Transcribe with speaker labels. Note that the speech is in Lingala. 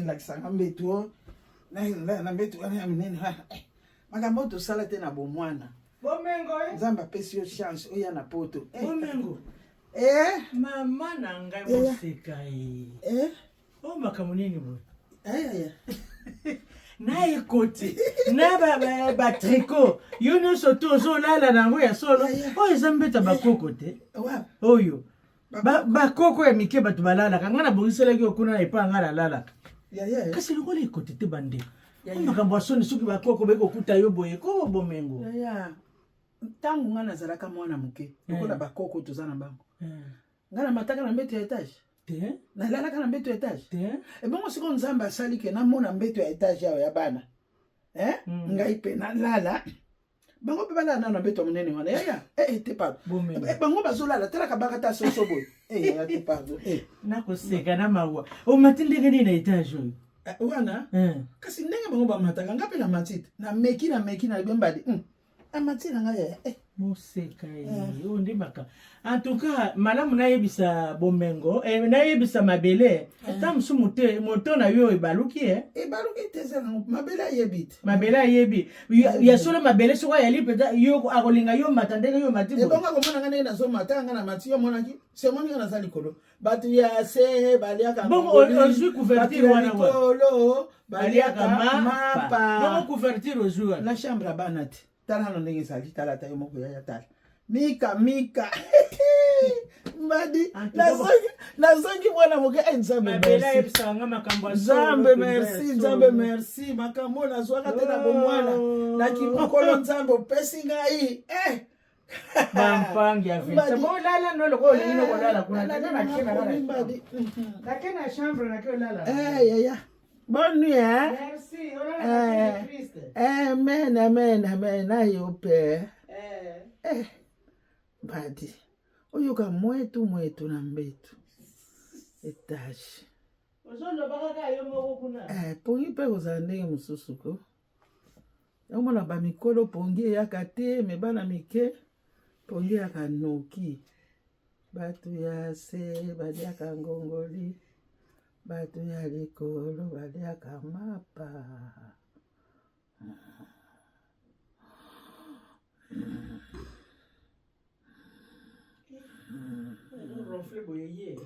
Speaker 1: like sangambetu na mbetu na mnene makambo to sala te na bomwana
Speaker 2: Bomengo
Speaker 1: Nzamba pesi yo chance oya na poto
Speaker 2: Bomengo mama na ngai moseka o makambo nini bo na ekoti na ba tricot yo nyonso to ozolala nango ya solo oyo eza mbeta bakoko te oyo bakoko ya mike bato balalaka ngai nabongiselaki okuna na epa ngai nalalaka kasi lokola ekoti te bandeko makambo ya soni soki bakoko bekokuta yo boye ko bomengo
Speaker 1: ntango ngai nazalaka mwana moke lokola bakoko toza na bango ngai namataka na mbeto ya etage nalalaka na mbeto ya etage ebongo sikoyo nzambe asali ke namona mbeto ya etage awa ya bana ngai mpe nalala bango mpe balala na mbeto ya monene wana yaya te pardon bango bazolala talaka bakata soso boye te pardon
Speaker 2: nakoseka na mawa omati ndenge nini na etage oyo
Speaker 1: wana kasi ndenge bango bamataka nga mpe na matite na meki na bembadi amati na ngai
Speaker 2: moseka oyo nde maka en tout cas malamu nayebisa bomengo nayebisa mabele ata mosu moto na yo ebaluki
Speaker 1: ebaluki te mabele ayebi te
Speaker 2: mabele ayebi ya solo mabele soko ayali peta yo akolinga yo mata ndenge yo mati
Speaker 1: ebongo akomona nga ndenge nazomata nga na mati yo monaki semoni nga naza likolo bato ya se baliaka
Speaker 2: bongo ozwi couverture wana
Speaker 1: likolo baliaka mapa
Speaker 2: bongo couverture ozwi wana
Speaker 1: na chambre ya bana te tala hano ndenge ezali tala ta yo moko ya tala mika mbadi nazongi mwana moke nzambe merci makambo nazwaka te na bomwana na kimokolo nzambe opesi ngai
Speaker 2: bampangi ya vita bolala no lokolo lino kolala kuna nakena chambre nakolala
Speaker 1: ya bonne nuit
Speaker 2: merci olala Christ
Speaker 1: amen ayo père badi oyoka mwetu na mbetu etage
Speaker 2: ozolobaka yo moko kuna
Speaker 1: pongi mpe kozala ndenge mosusu ko omona bamikolo pongi eyaka te me bana mike pongi eyaka noki bato ya se baliaka ngongoli bato ya likolo baliaka mapa
Speaker 2: ronfle boyeye